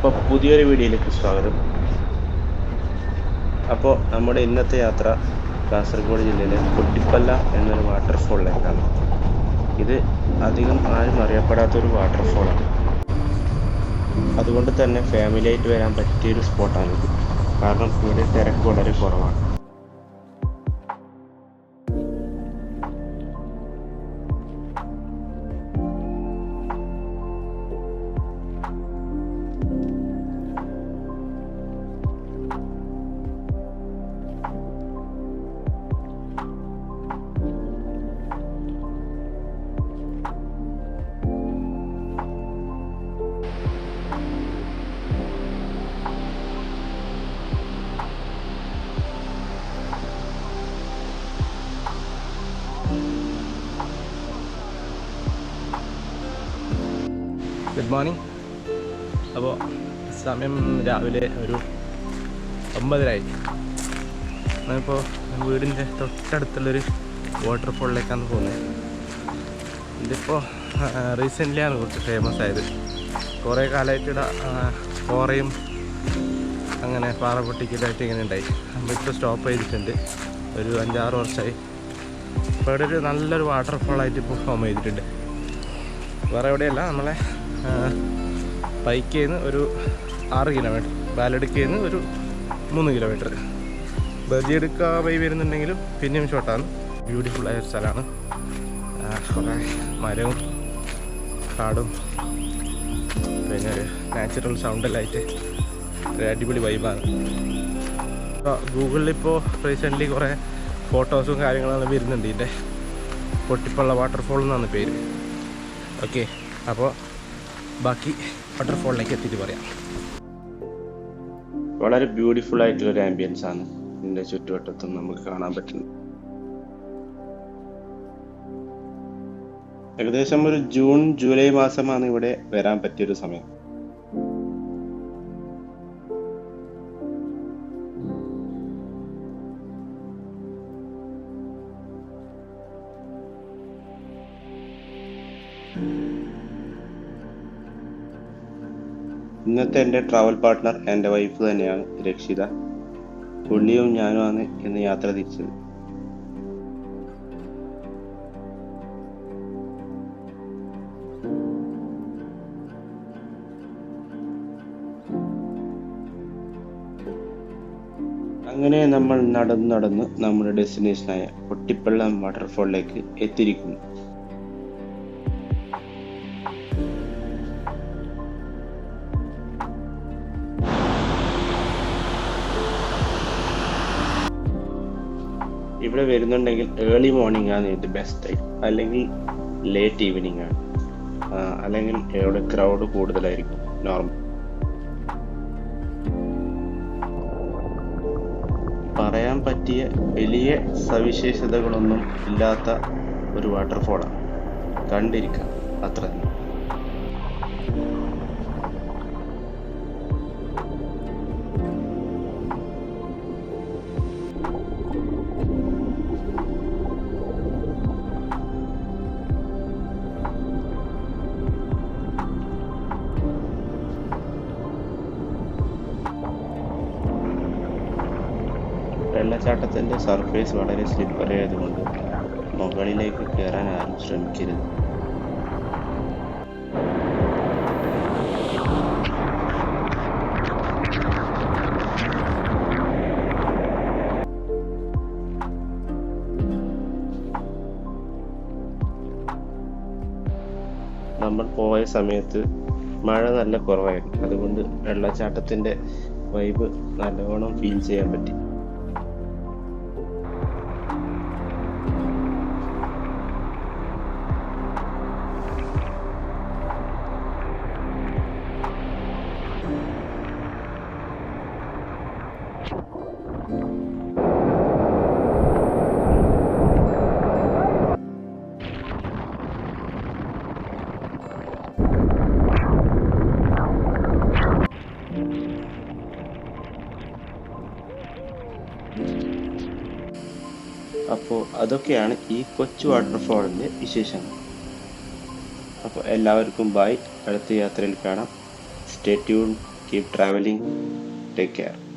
അപ്പോൾ പുതിയൊരു വീഡിയോയിലേക്ക് സ്വാഗതം. അപ്പോൾ നമ്മുടെ ഇന്നത്തെ യാത്ര കാസർഗോഡ് ജില്ലയിലെ കുട്ടിപ്പല്ല എന്നൊരു വാട്ടർഫോളിലേക്കാണ്. ഇത് അധികം ആരും അറിയപ്പെടാത്തൊരു വാട്ടർഫോളാണ്. അതുകൊണ്ട് തന്നെ ഫാമിലിയായിട്ട് വരാൻ പറ്റിയൊരു സ്പോട്ടാണിത്. കാരണം ഇവിടെ തിരക്ക് വളരെ കുറവാണ്. Good morning. അപ്പോൾ സമയം രാവിലെ ഒരു 9:30. ഞാനിപ്പോൾ വീടിൻ്റെ തൊട്ടടുത്തുള്ളൊരു വാട്ടർഫോളിലേക്കാണ് പോകുന്നത്. ഇതിപ്പോൾ റീസെൻ്റ്ലിയാണ് കുറച്ച് ഫേമസ് ആയത്. കുറേ കാലമായിട്ട് കോറയും അങ്ങനെ പാറ പൊട്ടിക്കലായിട്ട് ഇങ്ങനെ ഉണ്ടായി. അപ്പോൾ ഇപ്പോൾ സ്റ്റോപ്പ് ചെയ്തിട്ടുണ്ട്. ഒരു 5-6 വർഷമായി. ഇപ്പോൾ ഇവിടെ ഒരു നല്ലൊരു വാട്ടർഫോളായിട്ട് ഇപ്പോൾ ഫോം ചെയ്തിട്ടുണ്ട്. വേറെ എവിടെയല്ല, നമ്മളെ പൈക്കയിൽ നിന്ന് ഒരു 6 കിലോമീറ്റർ, ബാലടുക്കയിൽ നിന്ന് ഒരു 3 കിലോമീറ്റർ. ബജിയെടുക്ക വഴി വരുന്നുണ്ടെങ്കിലും പിന്നെയും ഷോർട്ടാണ്. ബ്യൂട്ടിഫുള്ളായ ഒരു സ്ഥലമാണ്. കുറേ മരവും കാടും പിന്നെ ഒരു നാച്ചുറൽ സൗണ്ടെല്ലാമായിട്ട് ഒരു അടിപൊളി വൈബാണ്. അപ്പോൾ ഗൂഗിളിലിപ്പോൾ റീസെൻ്റ്ലി കുറേ ഫോട്ടോസും കാര്യങ്ങളെല്ലാം വരുന്നുണ്ട്. ഇതിൻ്റെ പൊട്ടിപ്പള്ള വാട്ടർഫോൾ എന്നാണ് പേര്. ഓക്കെ, അപ്പോൾ ബാക്കി വാട്ടർഫോളിലേക്ക് എത്തിയിട്ട് പറയാം. വളരെ ബ്യൂട്ടിഫുൾ ആയിട്ടുള്ളൊരു ആംബിയൻസ് ആണ് ഇതിൻ്റെ ചുറ്റുവട്ടത്തും നമുക്ക് കാണാൻ പറ്റുന്നത്. ഏകദേശം ഒരു ജൂലൈ മാസമാണ് ഇവിടെ വരാൻ പറ്റിയൊരു സമയം. ഇന്നത്തെ എൻ്റെ ട്രാവൽ പാർട്ട്ണർ എൻ്റെ വൈഫ് തന്നെയാണ്, രക്ഷിത. പുള്ളിയും ഞാനുമാണ് ഇന്ന് യാത്ര തിരിച്ചത്. അങ്ങനെ നമ്മൾ നടന്ന് നമ്മുടെ ഡെസ്റ്റിനേഷനായ കുട്ടിപ്പള്ളം വാട്ടർഫോളിലേക്ക് എത്തിയിരിക്കുന്നു. ഇവിടെ വരുന്നുണ്ടെങ്കിൽ ഏർലി മോർണിംഗ് ആണ് ഇത് ബെസ്റ്റ് ടൈം, അല്ലെങ്കിൽ ലേറ്റ് ഈവനിങ് ആണ്, അല്ലെങ്കിൽ ഇവിടെ ക്രൗഡ് കൂടുതലായിരിക്കും. നോർമൽ പറയാൻ പറ്റിയ വലിയ സവിശേഷതകളൊന്നും ഇല്ലാത്ത ഒരു വാട്ടർഫോളാണ്. കണ്ടിരിക്കാം, അത്ര തന്നെ. വെള്ളച്ചാട്ടത്തിൻ്റെ സർഫേസ് വളരെ സ്ലിപ്പറി ആയതുകൊണ്ട് മുകളിലേക്ക് കയറാൻ ആരും ശ്രമിക്കരുത്. നമ്മൾ പോയ സമയത്ത് മഴ നല്ല കുറവായിരുന്നു. അതുകൊണ്ട് വെള്ളച്ചാട്ടത്തിൻ്റെ വൈബ് നല്ലവണ്ണം ഫീൽ ചെയ്യാൻ പറ്റി. അപ്പോൾ അതൊക്കെയാണ് ഈ കൊച്ചു വാട്ടർഫോളിൻ്റെ വിശേഷങ്ങൾ. അപ്പോൾ എല്ലാവർക്കും ബൈ. അടുത്ത യാത്രയിൽ കാണാം. Stay tune, keep travelling, take care.